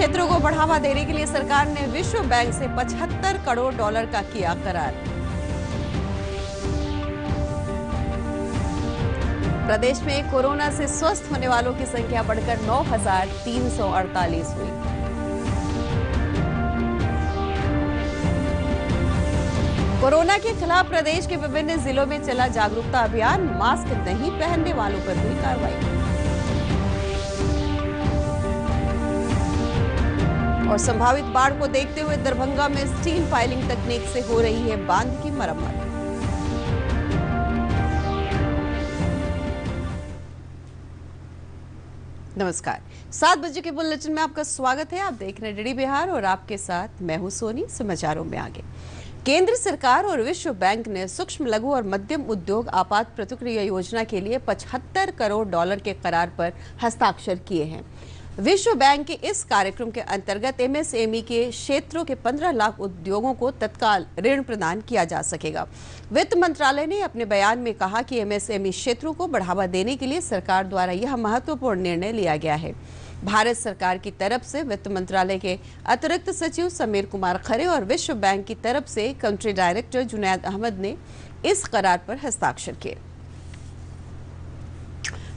क्षेत्रों को बढ़ावा देने के लिए सरकार ने विश्व बैंक से $75 करोड़ का किया करार। प्रदेश में कोरोना से स्वस्थ होने वालों की संख्या बढ़कर 9,348 हुई। कोरोना के खिलाफ प्रदेश के विभिन्न जिलों में चला जागरूकता अभियान, मास्क नहीं पहनने वालों पर हुई कार्रवाई। और संभावित बाढ़ को देखते हुए दरभंगा में स्टील पाइलिंग तकनीक से हो रही है बांध की मरम्मत। नमस्कार, 7 बजे के बुलेटिन में आपका स्वागत है। आप देख रहे हैं डीडी बिहार और आपके साथ मैं हूं सोनी। समाचारों में आगे, केंद्र सरकार और विश्व बैंक ने सूक्ष्म लघु और मध्यम उद्योग आपात प्रतिक्रिया योजना के लिए $75 करोड़ के करार पर हस्ताक्षर किए हैं। विश्व बैंक के इस कार्यक्रम के अंतर्गत एमएसएमई के क्षेत्रों के 15 लाख उद्योगों को तत्काल ऋण प्रदान किया जा सकेगा। वित्त मंत्रालय ने अपने बयान में कहा कि एमएसएमई क्षेत्रों को बढ़ावा देने के लिए सरकार द्वारा यह महत्वपूर्ण निर्णय लिया गया है। भारत सरकार की तरफ से वित्त मंत्रालय के अतिरिक्त सचिव समीर कुमार खरे और विश्व बैंक की तरफ से कंट्री डायरेक्टर जुनैद अहमद ने इस करार पर हस्ताक्षर किए।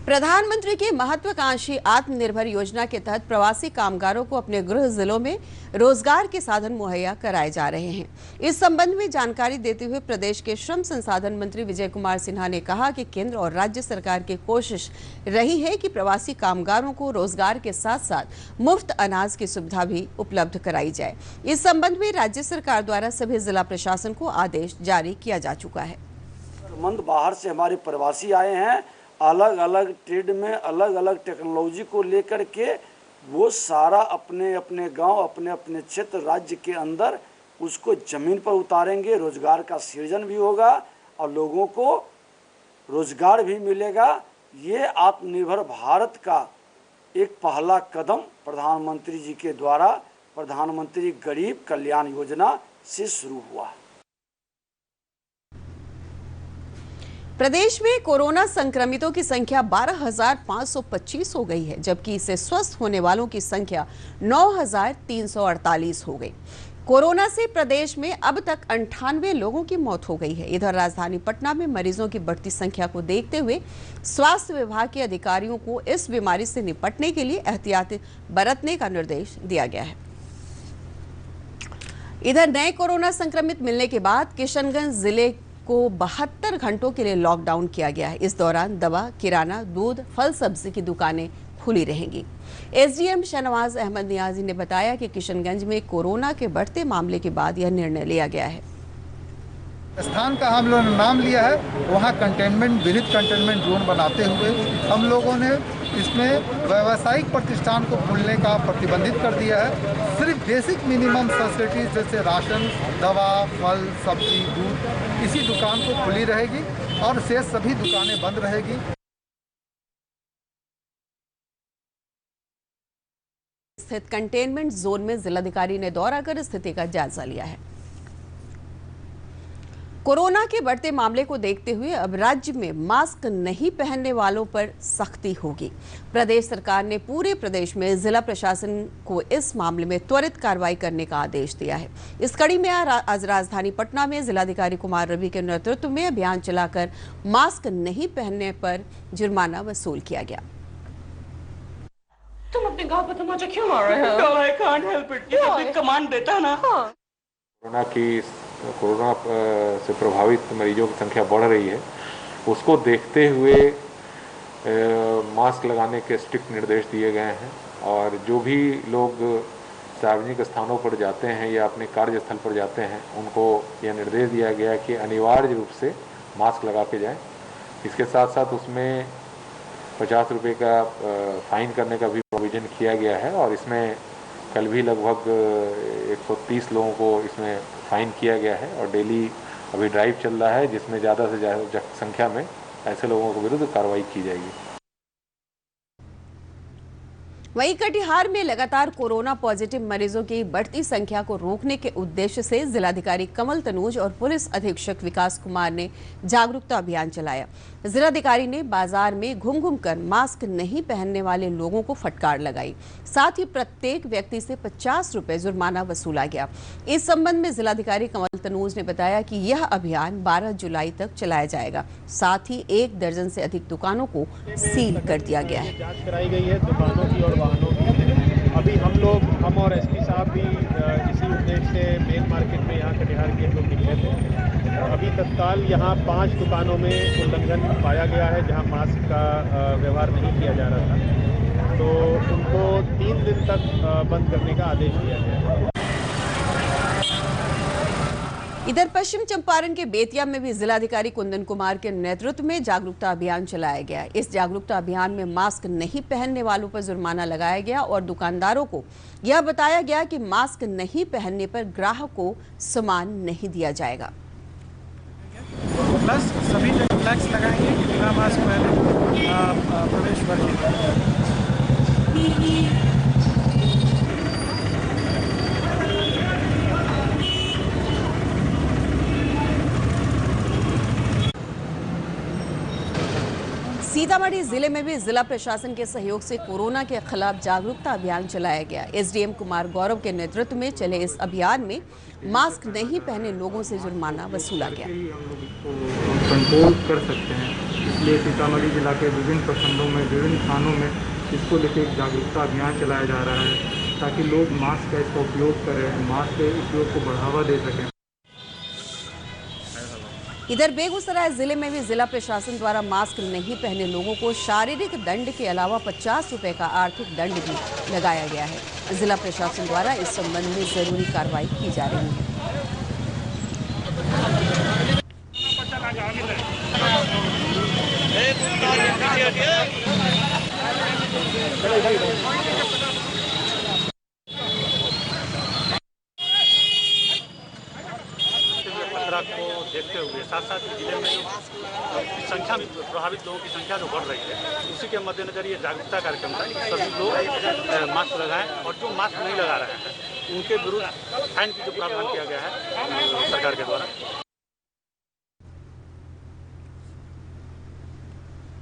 प्रधानमंत्री की महत्वाकांक्षी आत्मनिर्भर योजना के तहत प्रवासी कामगारों को अपने गृह जिलों में रोजगार के साधन मुहैया कराए जा रहे हैं। इस संबंध में जानकारी देते हुए प्रदेश के श्रम संसाधन मंत्री विजय कुमार सिन्हा ने कहा कि केंद्र और राज्य सरकार की कोशिश रही है कि प्रवासी कामगारों को रोजगार के साथ साथ मुफ्त अनाज की सुविधा भी उपलब्ध कराई जाए। इस संबंध में राज्य सरकार द्वारा सभी जिला प्रशासन को आदेश जारी किया जा चुका है। बाहर से हमारे प्रवासी आए हैं, अलग अलग ट्रेड में अलग अलग टेक्नोलॉजी को लेकर के वो सारा अपने अपने गांव, अपने अपने क्षेत्र, राज्य के अंदर उसको ज़मीन पर उतारेंगे। रोजगार का सृजन भी होगा और लोगों को रोजगार भी मिलेगा। ये आत्मनिर्भर भारत का एक पहला कदम प्रधानमंत्री जी के द्वारा प्रधानमंत्री गरीब कल्याण योजना से शुरू हुआ। प्रदेश में कोरोना संक्रमितों की संख्या 12,525 हो गई है, जबकि इससे स्वस्थ होने वालों की संख्या 9,348 हो गई। कोरोना से प्रदेश में अब तक 98 लोगों की मौत हो गई है। इधर राजधानी पटना में मरीजों की बढ़ती संख्या को देखते हुए स्वास्थ्य विभाग के अधिकारियों को इस बीमारी से निपटने के लिए एहतियात बरतने का निर्देश दिया गया है। इधर नए कोरोना संक्रमित मिलने के बाद किशनगंज जिले को 72 घंटों के लिए लॉकडाउन किया गया है। इस दौरान दवा, किराना, दूध, फल सब्जी की दुकानें खुली रहेंगी। एसडीएम शहनवाज अहमद नियाजी ने बताया कि किशनगंज में कोरोना के बढ़ते मामले के बाद यह निर्णय लिया गया है। स्थान का हम लोगों ने नाम लिया है, वहाँ कंटेनमेंट, विहित कंटेनमेंट जोन बनाते हुए हम लोगों ने इसमें व्यावसायिक प्रतिष्ठान को खुलने का प्रतिबंधित कर दिया है। सिर्फ बेसिक मिनिमम फैसिलिटीज जैसे राशन, दवा, फल, सब्जी, दूध, इसी दुकान को खुली रहेगी और शेष सभी दुकानें बंद रहेगी। स्थित कंटेनमेंट जोन में जिलाधिकारी ने दौरा कर स्थिति का जायजा लिया है। कोरोना के बढ़ते मामले को देखते हुए अब राज्य में मास्क नहीं पहनने वालों पर सख्ती होगी। प्रदेश सरकार ने पूरे प्रदेश में जिला प्रशासन को इस मामले में त्वरित कार्रवाई करने का आदेश दिया है। इस कड़ी में आज राजधानी पटना में जिलाधिकारी कुमार रवि के नेतृत्व में अभियान चलाकर मास्क नहीं पहनने पर जुर्माना वसूल किया गया। तुम अपने गांव पर तमाचा क्यों मार रहे हो? I can't help it. ये कमांड देता है ना। कोरोना से प्रभावित मरीजों की संख्या बढ़ रही है, उसको देखते हुए मास्क लगाने के स्ट्रिक्ट निर्देश दिए गए हैं। और जो भी लोग सार्वजनिक स्थानों पर जाते हैं या अपने कार्यस्थल पर जाते हैं, उनको यह निर्देश दिया गया है कि अनिवार्य रूप से मास्क लगा के जाएं। इसके साथ साथ उसमें 50 रुपये का फाइन करने का भी प्रोविज़न किया गया है। और इसमें कल भी लगभग 130 लोगों को इसमें फाइन किया गया है। और डेली अभी ड्राइव चल रहा है, जिसमें ज़्यादा से ज़्यादा संख्या में ऐसे लोगों के विरुद्ध कार्रवाई की जाएगी। वहीं कटिहार में लगातार कोरोना पॉजिटिव मरीजों की बढ़ती संख्या को रोकने के उद्देश्य से जिलाधिकारी कमल तनूज और पुलिस अधीक्षक विकास कुमार ने जागरूकता अभियान चलाया। जिलाधिकारी ने बाजार में घूम घूम कर मास्क नहीं पहनने वाले लोगों को फटकार लगाई। साथ ही प्रत्येक व्यक्ति से 50 रुपए जुर्माना वसूला गया। इस संबंध में जिलाधिकारी कमल तनूज ने बताया कि यह अभियान 12 जुलाई तक चलाया जाएगा। साथ ही 1 दर्जन से अधिक दुकानों को सील कर दिया गया है। जांच कराई गई है दुकानों की और वाहनों की। अभी हम और एसपी साहब भी इसी उद्देश्य से मेन मार्केट में यहाँ कटिहार के लोग निकले थे। अभी तत्काल यहाँ 5 दुकानों में उल्लंघन पाया गया है जहाँ मास्क का व्यवहार नहीं किया जा रहा था, तो उनको 3 दिन तक बंद करने का आदेश दिया गया है। इधर पश्चिम चंपारण के बेतिया में भी जिलाधिकारी कुंदन कुमार के नेतृत्व में जागरूकता अभियान चलाया गया। इस जागरूकता अभियान में मास्क नहीं पहनने वालों पर जुर्माना लगाया गया और दुकानदारों को यह बताया गया कि मास्क नहीं पहनने पर ग्राहक को सामान नहीं दिया जाएगा। प्लस सभी जगह फ्लैक्स लगाएंगे कि बिना मास्क पहने प्रवेश वर्जित है। सीतामढ़ी जिले में भी जिला प्रशासन के सहयोग से कोरोना के खिलाफ जागरूकता अभियान चलाया गया। एसडीएम कुमार गौरव के नेतृत्व में चले इस अभियान में मास्क नहीं पहने लोगों से जुर्माना वसूला गया। कंट्रोल कर सकते हैं, इसलिए सीतामढ़ी जिला के विभिन्न प्रखंडों में विभिन्न थानों में इसको लेकर एक जागरूकता अभियान चलाया जा रहा है ताकि लोग मास्क का इसका उपयोग करें, मास्क के उपयोग को बढ़ावा दे सकें। इधर बेगूसराय जिले में भी जिला प्रशासन द्वारा मास्क नहीं पहने लोगों को शारीरिक दंड के अलावा 50 रुपए का आर्थिक दंड भी लगाया गया है। जिला प्रशासन द्वारा इस संबंध में जरूरी कार्रवाई की जा रही है। को देखते हुए साथ साथ जिले में संख्या प्रभावित लोगों की संख्या जो बढ़ रही है, उसी के मद्देनजर ये जागरूकता कार्यक्रम है कि सभी लोग मास्क लगाएं और जो मास्क नहीं लगा रहे हैं उनके विरुद्ध फाइन की जो प्रावधान किया गया है सरकार के द्वारा।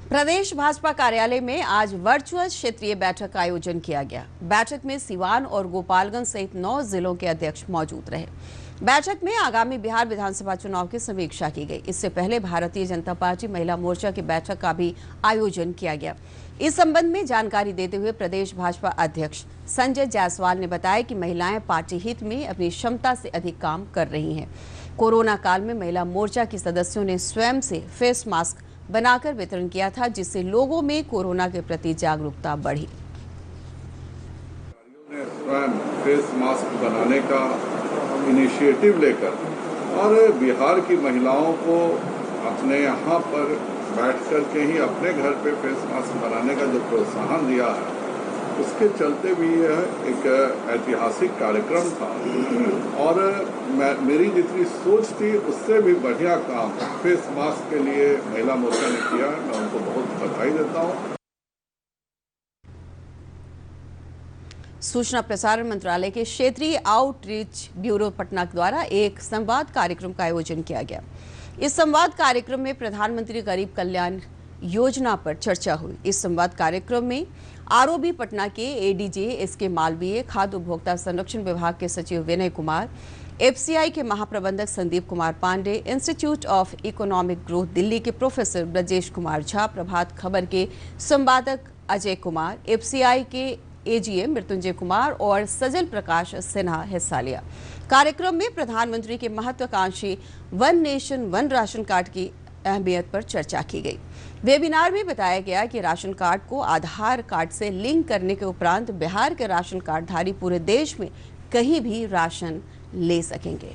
प्रदेश भाजपा कार्यालय में आज वर्चुअल क्षेत्रीय बैठक का आयोजन किया गया। बैठक में सिवान और गोपालगंज सहित 9 जिलों के अध्यक्ष मौजूद रहे। बैठक में आगामी बिहार विधानसभा चुनाव की समीक्षा की गई। इससे पहले भारतीय जनता पार्टी महिला मोर्चा की बैठक का भी आयोजन किया गया। इस संबंध में जानकारी देते हुए प्रदेश भाजपा अध्यक्ष संजय जायसवाल ने बताया कि महिलाएं पार्टी हित में अपनी क्षमता से अधिक काम कर रही हैं। कोरोना काल में महिला मोर्चा की सदस्यों ने स्वयं से फेस मास्क बनाकर वितरण किया था, जिससे लोगों में कोरोना के प्रति जागरूकता बढ़ी। स्वयं फेस मास्क बनाने का इनिशिएटिव लेकर और बिहार की महिलाओं को अपने यहाँ पर बैठ कर के ही अपने घर पे फेस मास्क बनाने का जो प्रोत्साहन दिया है, उसके चलते भी यह एक ऐतिहासिक कार्यक्रम था और मेरी जितनी सोच थी उससे भी बढ़िया काम फेस मास्क के लिए महिला मोर्चा ने किया। मैं उनको बहुत बधाई देता हूँ। सूचना प्रसारण मंत्रालय के क्षेत्रीय आउटरीच ब्यूरो पटना द्वारा एक संवाद कार्यक्रम का आयोजन किया गया। इस संवाद कार्यक्रम में प्रधानमंत्री गरीब कल्याण योजना पर चर्चा हुई। इस संवाद कार्यक्रम में आरओबी पटना के एडीजे एसके मालवीय, खाद्य उपभोक्ता संरक्षण विभाग के सचिव विनय कुमार, एफसीआई के महाप्रबंधक Sandeep Kumar Pandey, institute of economic growth Delhi के प्रोफेसर ब्रजेश कुमार झा, प्रभात खबर के संपादक अजय कुमार, एफसीआई के एजीएम मृत्युंजय कुमार और सजल प्रकाश सिन्हा हिस्सा लिया। कार्यक्रम में प्रधानमंत्री के महत्वाकांक्षी one nation one ration card की अहमियत पर चर्चा की गई। वेबिनार में बताया गया कि राशन कार्ड को आधार कार्ड से लिंक करने के उपरांत बिहार के राशन कार्डधारी पूरे देश में कहीं भी राशन ले सकेंगे।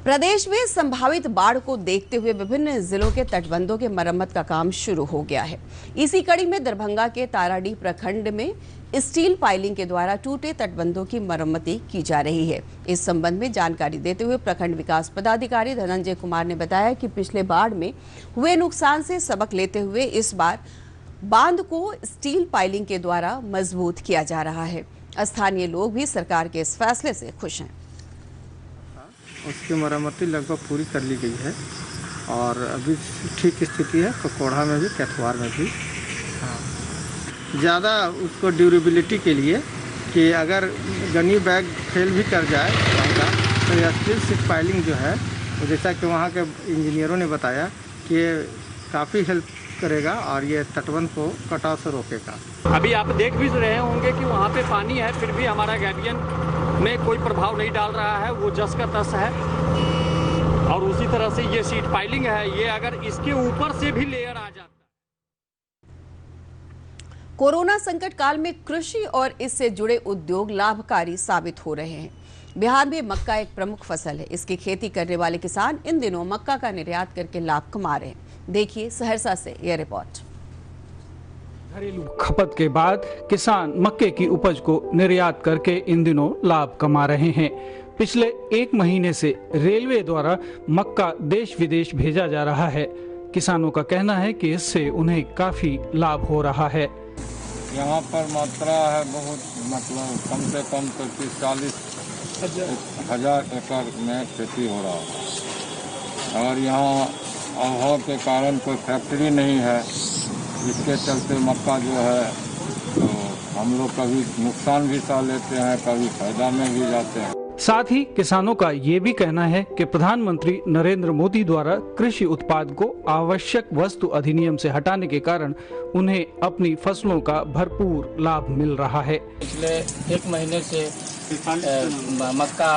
प्रदेश में संभावित बाढ़ को देखते हुए विभिन्न जिलों के तटबंधों के मरम्मत का काम शुरू हो गया है। इसी कड़ी में दरभंगा के ताराडीह प्रखंड में स्टील पाइलिंग के द्वारा टूटे तटबंधों की मरम्मती की जा रही है। इस संबंध में जानकारी देते हुए प्रखंड विकास पदाधिकारी धनंजय कुमार ने बताया कि पिछले बाढ़ में हुए नुकसान से सबक लेते हुए इस बार बांध को स्टील पाइलिंग के द्वारा मजबूत किया जा रहा है। स्थानीय लोग भी सरकार के इस फैसले से खुश हैं। उसकी मरम्मती लगभग पूरी कर ली गई है और अभी ठीक स्थिति है ककोड़ा में भी, कैथवार में भी। हाँ, ज़्यादा उसको ड्यूरेबिलिटी के लिए कि अगर गनी बैग फेल भी कर जाए तो यह स्टील शीट पाइलिंग जो है, जैसा कि वहाँ के इंजीनियरों ने बताया कि काफ़ी हेल्प करेगा और ये तटबंध को कटाव से रोकेगा। अभी आप देख भी रहे होंगे कि वहाँ पे पानी है, फिर भी हमारा गैबियन में कोई प्रभाव नहीं डाल रहा है, वो जस का तस है। और उसी तरह से ये सीट पाइलिंग है, ये अगर इसके ऊपर से भी लेयर आ जाता। कोरोना संकट काल में कृषि और इससे जुड़े उद्योग लाभकारी साबित हो रहे हैं। बिहार में मक्का एक प्रमुख फसल है। इसकी खेती करने वाले किसान इन दिनों मक्का का निर्यात करके लाभ कमा रहे हैं। देखिए सहरसा से यह रिपोर्ट। घरेलू खपत के बाद किसान मक्के की उपज को निर्यात करके इन दिनों लाभ कमा रहे हैं। पिछले 1 महीने से रेलवे द्वारा मक्का देश विदेश भेजा जा रहा है। किसानों का कहना है कि इससे उन्हें काफी लाभ हो रहा है। यहाँ पर मात्रा है बहुत, मतलब कम से कम 30-40 हजार एकड़ में खेती हो रहा है और यहाँ अभाव के कारण कोई फैक्ट्री नहीं है, जिसके चलते मक्का जो है तो हम लोग कभी नुकसान भी सह लेते हैं, कभी फायदा में भी जाते हैं। साथ ही किसानों का ये भी कहना है कि प्रधानमंत्री नरेंद्र मोदी द्वारा कृषि उत्पाद को आवश्यक वस्तु अधिनियम से हटाने के कारण उन्हें अपनी फसलों का भरपूर लाभ मिल रहा है। पिछले 1 महीने से मक्का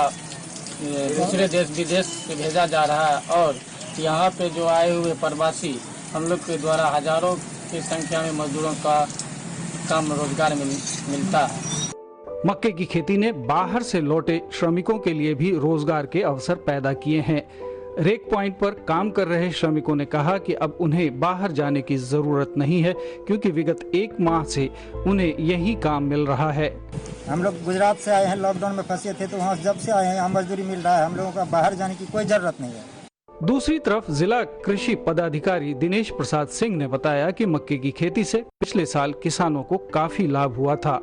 दूसरे देश विदेश से भेजा जा रहा है और यहाँ पे जो आए हुए प्रवासी हम लोग के द्वारा हजारों की संख्या में मजदूरों का काम रोजगार मिलता है। मक्के की खेती ने बाहर से लौटे श्रमिकों के लिए भी रोजगार के अवसर पैदा किए हैं। रेक पॉइंट पर काम कर रहे श्रमिकों ने कहा कि अब उन्हें बाहर जाने की जरूरत नहीं है, क्योंकि विगत 1 माह से उन्हें यही काम मिल रहा है। हम लोग गुजरात से आए हैं, लॉकडाउन में फंसे थे, तो वहाँ जब से आए हैं यहाँ मजदूरी मिल रहा है। हम लोगों का बाहर जाने की कोई जरूरत नहीं है। दूसरी तरफ जिला कृषि पदाधिकारी दिनेश प्रसाद सिंह ने बताया कि मक्के की खेती से पिछले साल किसानों को काफी लाभ हुआ था।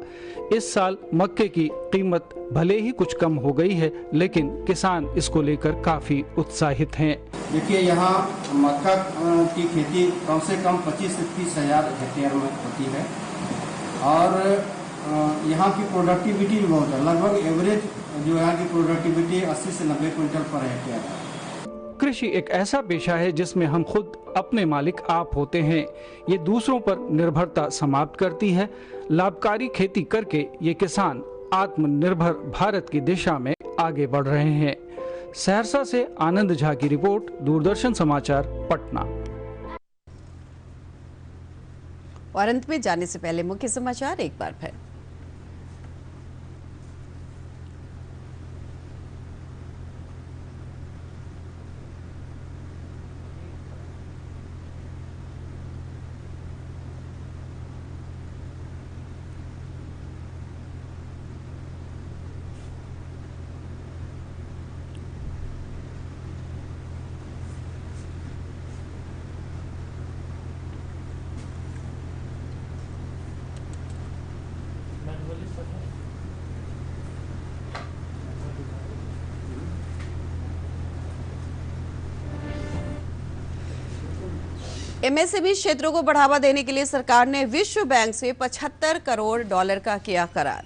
इस साल मक्के की कीमत भले ही कुछ कम हो गई है, लेकिन किसान इसको लेकर काफी उत्साहित हैं। देखिए, यहाँ मक्का की खेती कम से कम 25 से 30 हजार हेक्टेयर में होती है और यहाँ की प्रोडक्टिविटी भी बहुत है। लगभग एवरेज जो यहाँ की प्रोडक्टिविटी 80 से 90 क्विंटल पर हेक्टेयर है। कृषि एक ऐसा पेशा है जिसमें हम खुद अपने मालिक आप होते हैं। ये दूसरों पर निर्भरता समाप्त करती है। लाभकारी खेती करके ये किसान आत्मनिर्भर भारत की दिशा में आगे बढ़ रहे हैं। सहरसा से आनंद झा की रिपोर्ट, दूरदर्शन समाचार, पटना। और अंत में जाने से पहले मुख्य समाचार एक बार फिर। एमएसएमई क्षेत्रों को बढ़ावा देने के लिए सरकार ने विश्व बैंक से $75 करोड़ का किया करार।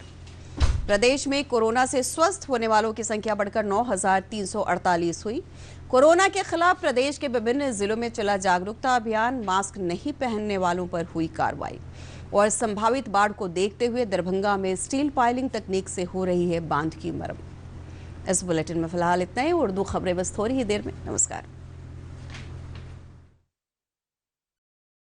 प्रदेश में कोरोना से स्वस्थ होने वालों की संख्या बढ़कर 9,348 हुई। कोरोना के खिलाफ प्रदेश के विभिन्न जिलों में चला जागरूकता अभियान। मास्क नहीं पहनने वालों पर हुई कार्रवाई। और संभावित बाढ़ को देखते हुए दरभंगा में स्टील पाइलिंग तकनीक से हो रही है बांध की मरम्मत। इस बुलेटिन में फिलहाल इतना ही। उर्दू खबरें बस थोड़ी ही देर में। नमस्कार।